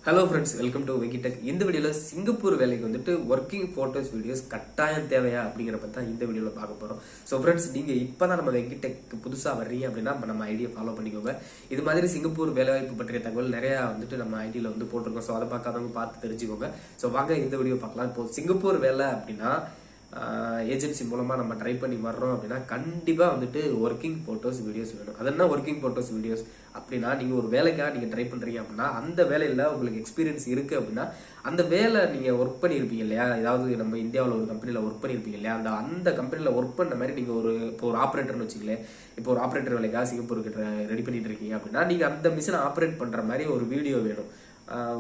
Hello friends, welcome to வெங்கிடெக். இந்த வீடியோவில் சிங்கப்பூர் வேலைக்கு வந்துட்டு ஒர்க்கிங் ஃபோட்டோஸ் வீடியோஸ் கட்டாயம் தேவையா அப்படிங்கிற பற்றி தான் இந்த வீடியோவில் பார்க்க போகிறோம். ஸோ ஃப்ரெண்ட்ஸ், நீங்கள் இப்போ தான் நம்ம வெங்கிடெக் புதுசாக வர்றீங்க அப்படின்னா நம்ம ஐடியை ஃபாலோ பண்ணிக்கோங்க. இது மாதிரி சிங்கப்பூர் வேலைவாய்ப்பு பற்றிய தகவல் நிறையா வந்துட்டு நம்ம ஐடியில் வந்து போட்டிருக்கோம். ஸோ அதை பார்க்காதவங்க பார்த்து தெரிஞ்சுக்கோங்க. ஸோ வாங்க இந்த வீடியோ பார்க்கலாம். இப்போ சிங்கப்பூர் வேலை அப்படின்னா ஏஜென்சி மூலமாக நம்ம ட்ரை பண்ணி வர்றோம் அப்படின்னா கண்டிப்பாக வந்துட்டு ஒர்க்கிங் ஃபோட்டோஸ் வீடியோஸ் வேணும். அது என்ன ஒர்க்கிங் ஃபோட்டோஸ் வீடியோஸ் அப்படின்னா, நீங்கள் ஒரு வேலைக்காக நீங்கள் ட்ரை பண்ணுறீங்க அப்படின்னா அந்த வேலையில் உங்களுக்கு எக்ஸ்பீரியன்ஸ் இருக்குது அப்படின்னா அந்த வேலை நீங்கள் ஒர்க் பண்ணியிருப்பீங்க இல்லையா, ஏதாவது நம்ம இந்தியாவில் ஒரு கம்பெனியில் ஒர்க் பண்ணியிருப்பீங்க இல்லையா, அந்த கம்பெனியில் ஒர்க் பண்ண மாதிரி நீங்கள் இப்போ ஒரு ஆப்ரேட்டர்னு வச்சுக்கலேன். இப்போ ஒரு ஆப்ரேட்டர் வேலைக்காக சிங்கப்பூருக்கு ரெடி பண்ணிட்டு இருக்கீங்க அப்படின்னா நீங்கள் அந்த மிஷினை ஆப்ரேட் பண்ணுற மாதிரி ஒரு வீடியோ வேணும்.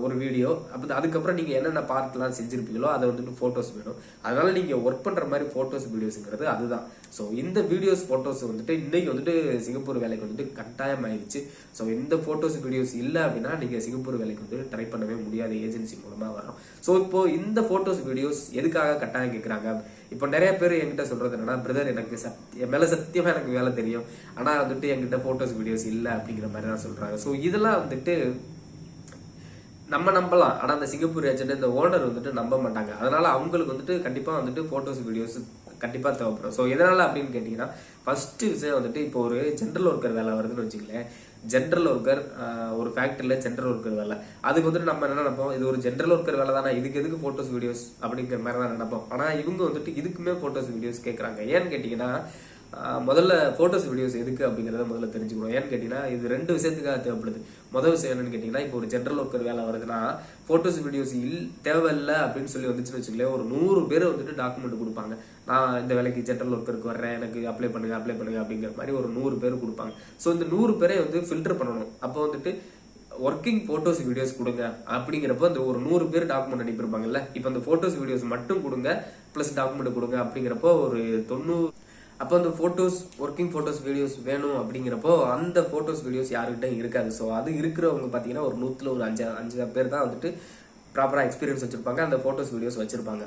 ஒரு வீடியோ அப்போ அதுக்கப்புறம் நீங்கள் என்னென்ன பார்ட்லாம் செஞ்சுருப்பீங்களோ அதை வந்துட்டு ஃபோட்டோஸ் வேணும். அதனால நீங்கள் ஒர்க் பண்ணுற மாதிரி ஃபோட்டோஸ் வீடியோஸுங்கிறது அதுதான். ஸோ இந்த வீடியோஸ் ஃபோட்டோஸ் வந்துட்டு இன்னைக்கு வந்துட்டு சிங்கப்பூர் வேலைக்கு வந்துட்டு கட்டாயம் ஆயிடுச்சு. ஸோ இந்த ஃபோட்டோஸ் வீடியோஸ் இல்லை அப்படின்னா நீங்கள் சிங்கப்பூர் வேலைக்கு வந்து ட்ரை பண்ணவே முடியாது, ஏஜென்சி மூலமாக வரோம். ஸோ இப்போ இந்த ஃபோட்டோஸ் வீடியோஸ் எதுக்காக கட்டாயம் கேட்குறாங்க? இப்போ நிறைய பேர் என்கிட்ட சொல்றது என்னன்னா, பிரதர் எனக்கு என் மேலே சத்தியமாக எனக்கு வேலை தெரியும், ஆனால் வந்துட்டு என்கிட்ட ஃபோட்டோஸ் வீடியோஸ் இல்லை அப்படிங்கிற மாதிரி தான் சொல்கிறாங்க. ஸோ இதெல்லாம் வந்துட்டு நம்ம நம்பலாம், ஆனால் அந்த சிங்கப்பூர் ஏஜென்ட் இந்த ஓனர் வந்துட்டு நம்ப மாட்டாங்க. அதனால அவங்களுக்கு வந்துட்டு கண்டிப்பாக வந்துட்டு ஃபோட்டோஸ் வீடியோஸ் கண்டிப்பாக தேவைப்படும். ஸோ எதனால அப்படின்னு கேட்டிங்கன்னா, ஃபர்ஸ்ட் விஷயம் வந்துட்டு இப்போ ஒரு ஜென்ரல் ஒர்க்கர் வேலை வருதுன்னு வச்சுக்கலேன். ஜென்ரல் ஒர்க்கர் ஒரு ஃபேக்டரியில் ஜென்ரல் ஒர்க்கர் வேலை, அதுக்கு வந்துட்டு நம்ம என்ன நினைப்போம், இது ஒரு ஜென்ரல் ஒர்க்கர் வேலை தானே, இதுக்கு எதுக்கு ஃபோட்டோஸ் வீடியோஸ் அப்படிங்கிற மாதிரி தான் நினைப்போம். ஆனால் இவங்க வந்துட்டு இதுக்குமே ஃபோட்டோஸ் வீடியோஸ் கேட்குறாங்க. ஏன்னு கேட்டிங்கன்னா, முதல்ல ஃபோட்டோஸ் வீடியோஸ் எதுக்கு அப்படிங்கிறத முதல்ல தெரிஞ்சுக்கணும். ஏன்னு கேட்டிங்கன்னா, இது ரெண்டு விஷயத்துக்காக தேவைப்படுது. முதல் விஷயம் என்னன்னு கேட்டிங்கன்னா, இப்போ ஒரு ஜென்ரல் ஒர்க்கர் வேலை வருதுன்னா ஃபோட்டோஸ் வீடியோஸ் தேவையில்லை அப்படின்னு சொல்லி வந்துச்சுன்னு வச்சுக்கலேன். ஒரு 100 பேர் வந்துட்டு டாக்குமெண்ட் கொடுப்பாங்க. நான் இந்த வேலைக்கு ஜென்ரல் ஒர்க்கருக்கு வர்றேன், எனக்கு அப்ளை பண்ணுங்க அப்படிங்கிற மாதிரி ஒரு 100 பேர் கொடுப்பாங்க. ஸோ இந்த 100 பேரை வந்து ஃபில்டர் பண்ணணும். அப்போ வந்துட்டு ஒர்க்கிங் போட்டோஸ் வீடியோஸ் கொடுங்க அப்படிங்கிறப்போ அந்த ஒரு 100 பேர் டாக்குமெண்ட் அனுப்பியிருப்பாங்கல்ல, இப்போ அந்த போட்டோஸ் வீடியோஸ் மட்டும் கொடுங்க பிளஸ் டாக்குமெண்ட் கொடுங்க அப்படிங்கிறப்போ ஒரு 90. அப்போ அந்த ஃபோட்டோஸ் ஒர்க்கிங் ஃபோட்டோஸ் வீடியோஸ் வேணும் அப்படிங்கிறப்போ அந்த ஃபோட்டோஸ் வீடியோஸ் யாருக்கிட்ட இருக்காது. ஸோ அது இருக்கிறவங்க பார்த்தீங்கன்னா ஒரு 100ல் ஒரு 5 பேர் தான் வந்துட்டு ப்ராப்பராக எக்ஸ்பீரியன்ஸ் வச்சிருப்பாங்க, அந்த ஃபோட்டோஸ் வீடியோஸ் வச்சிருப்பாங்க.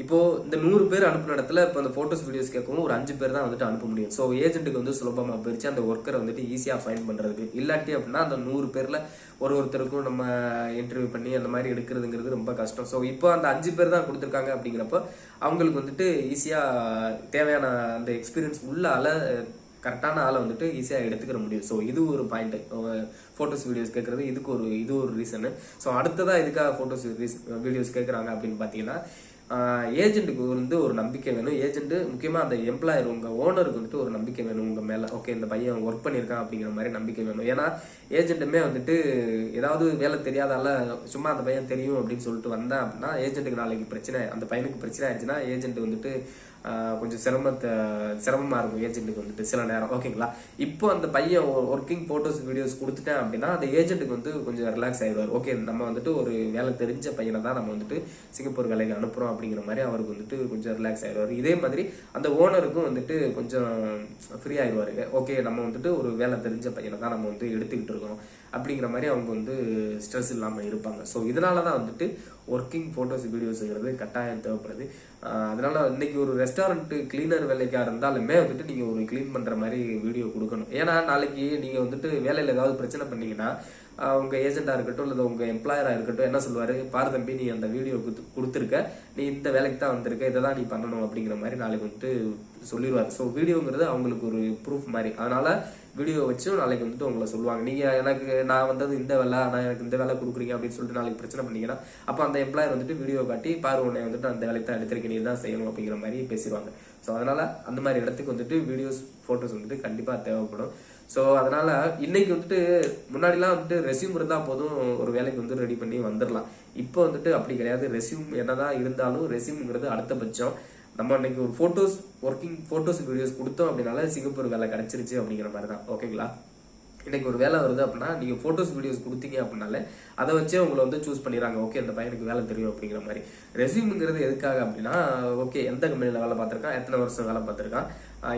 இப்போ இந்த 100 பேர் அனுப்புன இடத்துல இப்போ அந்த ஃபோட்டோஸ் வீடியோஸ் கேட்கவும் ஒரு 5 பேர் தான் வந்துட்டு அனுப்ப முடியும். ஸோ ஏஜென்ட்டுக்கு வந்து சுலபமாக போயிடுச்சு அந்த ஒர்க்கரை வந்துட்டு ஈஸியாக ஃபைன் பண்ணுறதுக்கு. இல்லாட்டி அப்படின்னா அந்த 100 பேரில் ஒருத்தருக்கும் நம்ம இன்டர்வியூ பண்ணி அந்த மாதிரி எடுக்கிறதுங்கிறது ரொம்ப கஷ்டம். ஸோ இப்போ அந்த 5 பேர் தான் கொடுத்துருக்காங்க அப்படிங்கிறப்போ அவங்களுக்கு வந்துட்டு ஈஸியாக தேவையான அந்த எக்ஸ்பீரியன்ஸ் உள்ள கரெக்டான ஆளை வந்துட்டு ஈஸியாக எடுத்துக்கிற முடியும். ஸோ இது ஒரு பாயிண்ட், ஃபோட்டோஸ் வீடியோஸ் கேட்குறது இது ஒரு ரீசனு. ஸோ அடுத்ததாக இதுக்காக ஃபோட்டோஸ் வீடியோஸ் கேட்குறாங்க அப்படின்னு பார்த்தீங்கன்னா, ஏஜென்ட்டுக்கு வந்து ஒரு நம்பிக்கை வேணும். ஏஜென்ட் முக்கியமாக அந்த எம்ப்ளாயர் உங்கள் ஓனருக்கு வந்துட்டு ஒரு நம்பிக்கை வேணும் உங்கள் மேலே. ஓகே, இந்த பையன் ஒர்க் பண்ணியிருக்கான் அப்படிங்கிற மாதிரி நம்பிக்கை வேணும். ஏன்னா ஏஜென்ட்டுமே வந்துட்டு ஏதாவது வேலை தெரியாதால சும்மா அந்த பையன் தெரியும் அப்படின்னு சொல்லிட்டு வந்தேன் அப்படின்னா ஏஜென்ட்டுக்கு நாளைக்கு பிரச்சனை, அந்த பையனுக்கு பிரச்சனை ஆயிடுச்சுன்னா ஏஜென்ட் வந்துட்டு கொஞ்சம் சிரமமாக இருக்கும் ஏஜென்ட்டுக்கு வந்துட்டு சில நேரம். ஓகேங்களா, இப்போ அந்த பையன் ஒர்க்கிங் ஃபோட்டோஸ் வீடியோஸ் கொடுத்துட்டேன் அப்படின்னா அந்த ஏஜென்ட்டுக்கு வந்து கொஞ்சம் ரிலாக்ஸ் ஆயிடுவார். ஓகே, நம்ம வந்துட்டு ஒரு வேலை தெரிஞ்ச பையனை தான் நம்ம வந்துட்டு சிங்கப்பூர் வேலைக்கு அனுப்புகிறோம் அப்படிங்கிற மாதிரி அவருக்கு வந்துட்டு கொஞ்சம் ரிலாக்ஸ் ஆயிடுவார். இதே மாதிரி அந்த ஓனருக்கும் வந்துட்டு கொஞ்சம் ஃப்ரீ ஆயிடுவாரு. ஓகே, நம்ம வந்துட்டு ஒரு வேலை தெரிஞ்ச பையனை தான் நம்ம வந்து எடுத்துக்கிட்டு இருக்கோம் அப்படிங்கிற மாதிரி அவங்க வந்து ஸ்ட்ரெஸ் இல்லாமல் இருப்பாங்க. ஸோ இதனால தான் வந்துட்டு ஒர்க்கிங் ஃபோட்டோஸ் வீடியோஸுங்கிறது கட்டாயம் தேவைப்படுது. அதனால இன்னைக்கு ஒரு ரெஸ்டாரண்ட் கிளீனர் வேலைக்காக இருந்தாலுமே வந்துட்டு நீங்கள் ஒரு கிளீன் பண்ணுற மாதிரி வீடியோ கொடுக்கணும். ஏன்னா நாளைக்கு நீங்கள் வந்துட்டு வேலையில் ஏதாவது பிரச்சனை பண்ணீங்கன்னா உங்கள் ஏஜென்ட்டாக இருக்கட்டும் இல்லை உங்கள் எம்ப்ளாயராக இருக்கட்டும் என்ன சொல்லுவார், பாரு தம்பி, நீ அந்த வீடியோ கொடுத்துருக்க, நீ இந்த வேலைக்கு தான் வந்திருக்க, இதை தான் நீ பண்ணணும் அப்படிங்கிற மாதிரி நாளைக்கு வந்துட்டு சொல்லிடுவார். ஸோ வீடியோங்கிறது அவங்களுக்கு ஒரு ப்ரூஃப் மாதிரி. அதனால வீடியோ வச்சும் நாளைக்கு வந்துட்டு உங்களை சொல்லுவாங்க, நீங்கள் நான் வந்தது இந்த வேலை, நான் எனக்கு இந்த வேலை கொடுக்குறீங்க அப்படின்னு சொல்லிட்டு நாளைக்கு பிரச்சனை பண்ணீங்கன்னா அப்போ அந்த எம்ப்ளாயர் வந்துட்டு வீடியோ காட்டி பாரு உன்னை வந்துட்டு அந்த வேலைக்கு தான் எடுத்திருக்கேன், நீ தான் செய்யணும் அப்படிங்கிற மாதிரி பேசிடுவாங்க. ஸோ அதனால அந்த மாதிரி இடத்துக்கு வந்துட்டு வீடியோஸ் ஃபோட்டோஸ் வந்துட்டு கண்டிப்பாக தேவைப்படும். ஸோ அதனால இன்னைக்கு வந்துட்டு முன்னாடிலாம் வந்துட்டு ரெஸ்யூம் இருந்தால் போதும் ஒரு வேலைக்கு வந்து ரெடி பண்ணி வந்துடலாம். இப்போ வந்துட்டு அப்படி கிடையாது. ரெஸ்யூம் என்னதான் இருந்தாலும் ரெஸ்யூம்ங்கிறது அடுத்த பட்சம். நம்ம இன்னைக்கு ஒரு ஒர்க்கிங் ஃபோட்டோஸ் வீடியோஸ் கொடுத்தோம் அப்படின்னால சிங்கப்பூர் வேலை கிடைச்சிருச்சு அப்படிங்கிற மாதிரி தான். ஓகேங்களா, இன்னைக்கு ஒரு வேலை வருது அப்படின்னா நீங்கள் ஃபோட்டோஸ் வீடியோஸ் கொடுத்தீங்க அப்படின்னாலே அதை வச்சே உங்களை வந்து சூஸ் பண்ணிடுறாங்க. ஓகே, இந்த பையனுக்கு வேலை தெரியும் அப்படிங்கிற மாதிரி. ரெஸ்யூம்ங்கிறது எதுக்காக அப்படின்னா, ஓகே எந்த கம்பெனியில் வேலை பார்த்துருக்கான், எத்தனை வருஷம் வேலை பார்த்துருக்கான்,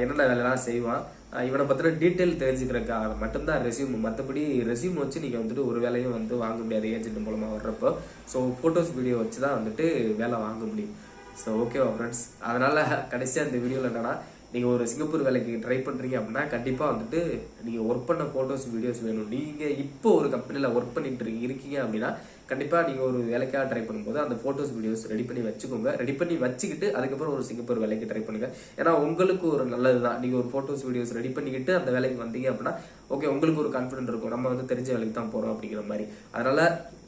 என்னென்ன வேலைலாம் செய்வான், இவனை பற்றின டீட்டெயில் தெரிஞ்சுக்கிறதுக்காக மட்டும்தான் ரெஸ்யூம். மற்றபடி ரெஸ்யூம் வச்சு நீங்கள் வந்துட்டு ஒரு வேலையும் வந்து வாங்க முடியாது ஏஜென்ட் மூலமாக வர்றப்போ. ஸோ ஃபோட்டோஸ் வீடியோ வச்சு தான் வந்துட்டு வேலை வாங்க முடியும். ஸோ ஓகேவா ஃப்ரெண்ட்ஸ், அதனால கடைசியாக இந்த வீடியோவில் என்னன்னா, நீங்க ஒரு சிங்கப்பூர் வேலைக்கு ட்ரை பண்றீங்க அப்படின்னா கண்டிப்பா வந்துட்டு நீங்க ஒர்க் பண்ண போட்டோஸ் வீடியோஸ் வேணும். நீங்க இப்போ ஒரு கம்பெனில ஒர்க் பண்ணிட்டு இருக்கீங்க அப்படின்னா கண்டிப்பா நீங்க ஒரு வேலைக்காக ட்ரை பண்ணும்போது அந்த போட்டோஸ் வீடியோஸ் ரெடி பண்ணி வச்சுக்கோங்க. ரெடி பண்ணி வச்சுக்கிட்டு அதுக்கப்புறம் ஒரு சிங்கப்பூர் வேலைக்கு ட்ரை பண்ணுங்க. ஏன்னா உங்களுக்கு ஒரு நல்லதுதான். நீங்க ஒரு போட்டோஸ் வீடியோஸ் ரெடி பண்ணிக்கிட்டு அந்த வேலைக்கு வந்தீங்க அப்படின்னா ஓகே உங்களுக்கு ஒரு கான்பிடன்ட் இருக்கும், நம்ம வந்து தெரிஞ்ச வேலைக்கு தான் போறோம் அப்படிங்கிற மாதிரி. அதனால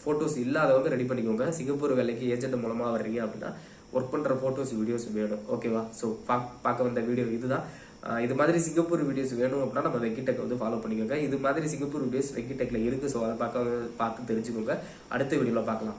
போட்டோஸ் இல்லாதவங்க ரெடி பண்ணிக்கோங்க. சிங்கப்பூர் வேலைக்கு ஏஜென்ட் மூலமா வர்றீங்க அப்படின்னா ஒர்க் பண்ற போட்டோஸ் வீடியோஸ் வேணும். ஓகேவா? ஸோ பார்க்க வந்த வீடியோ இதுதான். இது மாதிரி சிங்கப்பூர் வீடியோஸ் வேணும் அப்படின்னா நம்ம வெங்கிடெக் வந்து ஃபாலோ பண்ணிக்கோங்க. இது மாதிரி சிங்கப்பூர் வீடியோஸ் வெங்கிடெக்ல இருக்கு. ஸோ அதை பார்த்து தெரிஞ்சுக்கோங்க. அடுத்த வீடியோல பார்க்கலாம்.